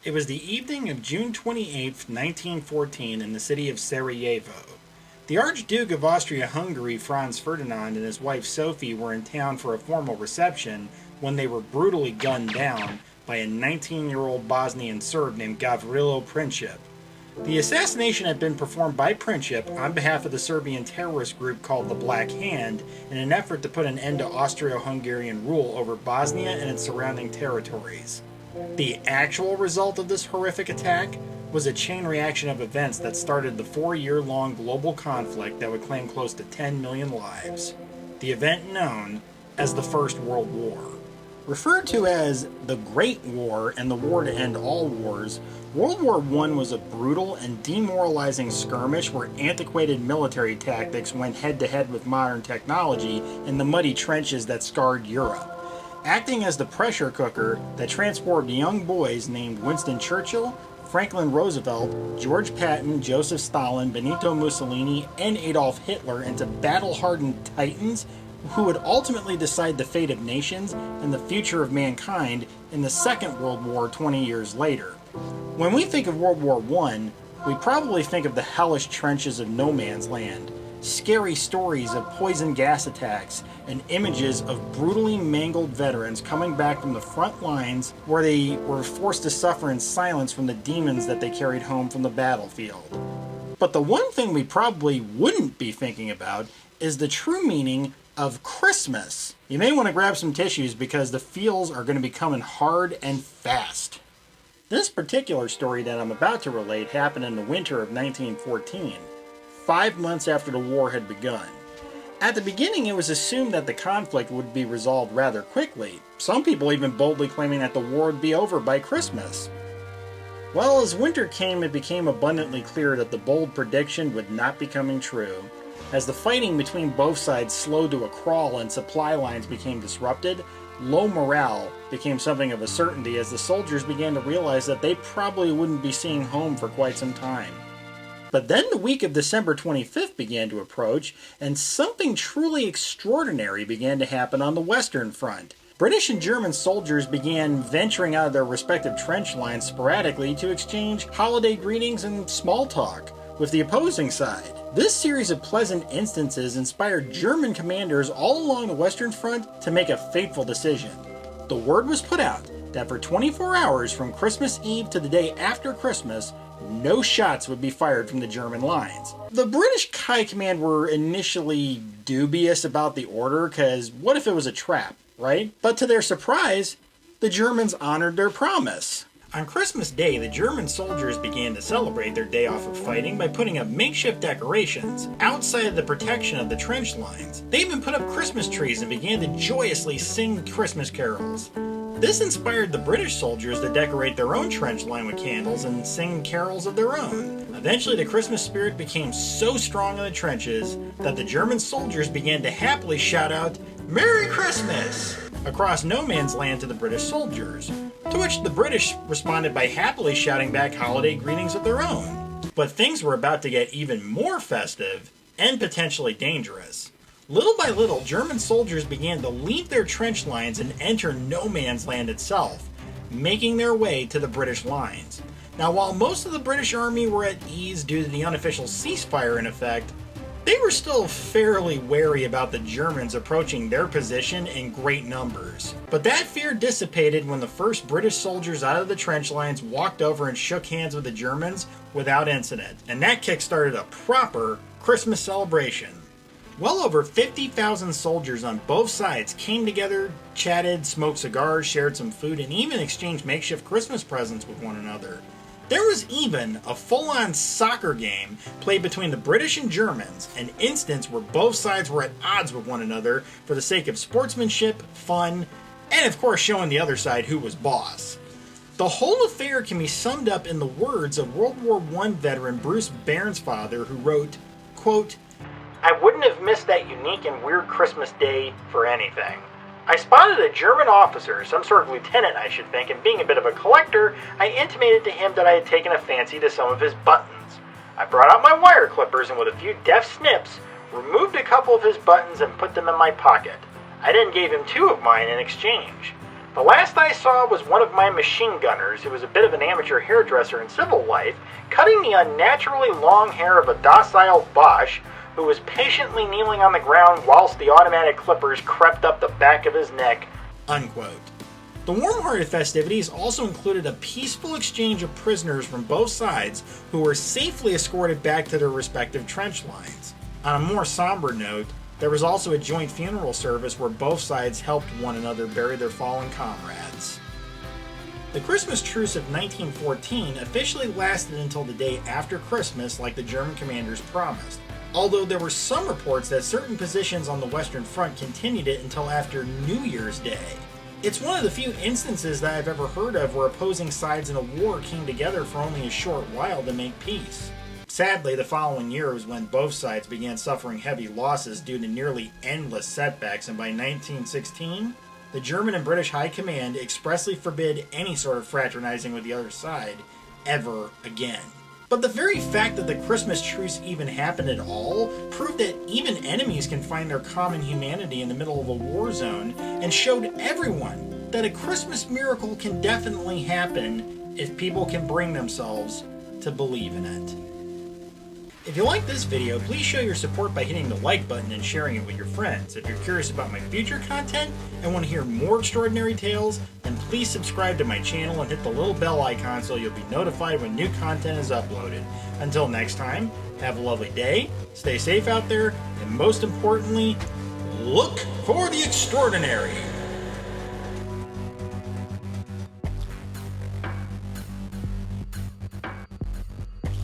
It was the evening of June 28, 1914, in the city of Sarajevo. The Archduke of Austria-Hungary, Franz Ferdinand, and his wife Sophie were in town for a formal reception when they were brutally gunned down by a 19-year-old Bosnian Serb named Gavrilo Princip. The assassination had been performed by Princip on behalf of the Serbian terrorist group called the Black Hand in an effort to put an end to Austro-Hungarian rule over Bosnia and its surrounding territories. The actual result of this horrific attack was a chain reaction of events that started the 4-year-long global conflict that would claim close to 10 million lives. The event known as the First World War. Referred to as the Great War and the war to end all wars, World War I was a brutal and demoralizing skirmish where antiquated military tactics went head-to-head with modern technology in the muddy trenches that scarred Europe. Acting as the pressure cooker that transported young boys named Winston Churchill, Franklin Roosevelt, George Patton, Joseph Stalin, Benito Mussolini, and Adolf Hitler into battle-hardened titans who would ultimately decide the fate of nations and the future of mankind in the Second World War 20 years later. When we think of World War I, we probably think of the hellish trenches of no man's land, scary stories of poison gas attacks, and images of brutally mangled veterans coming back from the front lines where they were forced to suffer in silence from the demons that they carried home from the battlefield. But the one thing we probably wouldn't be thinking about is the true meaning of Christmas. You may want to grab some tissues because the feels are going to be coming hard and fast. This particular story that I'm about to relate happened in the winter of 1914, 5 months after the war had begun. At the beginning, it was assumed that the conflict would be resolved rather quickly, some people even boldly claiming that the war would be over by Christmas. Well, as winter came, it became abundantly clear that the bold prediction would not be coming true. As the fighting between both sides slowed to a crawl and supply lines became disrupted, low morale became something of a certainty as the soldiers began to realize that they probably wouldn't be seeing home for quite some time. But then the week of December 25th began to approach, and something truly extraordinary began to happen on the Western Front. British and German soldiers began venturing out of their respective trench lines sporadically to exchange holiday greetings and small talk with the opposing side. This series of pleasant instances inspired German commanders all along the Western Front to make a fateful decision. The word was put out that for 24 hours from Christmas Eve to the day after Christmas, no shots would be fired from the German lines. The British High Command were initially dubious about the order, because what if it was a trap, right? But to their surprise, the Germans honored their promise. On Christmas Day, the German soldiers began to celebrate their day off of fighting by putting up makeshift decorations outside of the protection of the trench lines. They even put up Christmas trees and began to joyously sing Christmas carols. This inspired the British soldiers to decorate their own trench line with candles and sing carols of their own. Eventually, the Christmas spirit became so strong in the trenches that the German soldiers began to happily shout out, "Merry Christmas!" across no man's land to the British soldiers, to which the British responded by happily shouting back holiday greetings of their own. But things were about to get even more festive and potentially dangerous. Little by little, German soldiers began to leave their trench lines and enter no man's land itself, making their way to the British lines. Now, while most of the British army were at ease due to the unofficial ceasefire in effect, they were still fairly wary about the Germans approaching their position in great numbers. But that fear dissipated when the first British soldiers out of the trench lines walked over and shook hands with the Germans without incident, and that kick-started a proper Christmas celebration. Well over 50,000 soldiers on both sides came together, chatted, smoked cigars, shared some food, and even exchanged makeshift Christmas presents with one another. There was even a full-on soccer game played between the British and Germans, an instance where both sides were at odds with one another for the sake of sportsmanship, fun, and of course showing the other side who was boss. The whole affair can be summed up in the words of World War I veteran Bruce Bairnsfather, who wrote, quote, "I wouldn't have missed that unique and weird Christmas day for anything. I spotted a German officer, some sort of lieutenant I should think, and being a bit of a collector, I intimated to him that I had taken a fancy to some of his buttons. I brought out my wire clippers and with a few deft snips, removed a couple of his buttons and put them in my pocket. I then gave him 2 of mine in exchange. The last I saw was one of my machine gunners, who was a bit of an amateur hairdresser in civil life, cutting the unnaturally long hair of a docile Boche who was patiently kneeling on the ground whilst the automatic clippers crept up the back of his neck." Unquote. The warm-hearted festivities also included a peaceful exchange of prisoners from both sides who were safely escorted back to their respective trench lines. On a more somber note, there was also a joint funeral service where both sides helped one another bury their fallen comrades. The Christmas Truce of 1914 officially lasted until the day after Christmas, like the German commanders promised, although there were some reports that certain positions on the Western Front continued it until after New Year's Day. It's one of the few instances that I've ever heard of where opposing sides in a war came together for only a short while to make peace. Sadly, the following year was when both sides began suffering heavy losses due to nearly endless setbacks, and by 1916, the German and British High Command expressly forbid any sort of fraternizing with the other side ever again. But the very fact that the Christmas truce even happened at all proved that even enemies can find their common humanity in the middle of a war zone, and showed everyone that a Christmas miracle can definitely happen if people can bring themselves to believe in it. If you like this video, please show your support by hitting the like button and sharing it with your friends. If you're curious about my future content and want to hear more extraordinary tales, then please subscribe to my channel and hit the little bell icon so you'll be notified when new content is uploaded. Until next time, have a lovely day, stay safe out there, and most importantly, look for the extraordinary.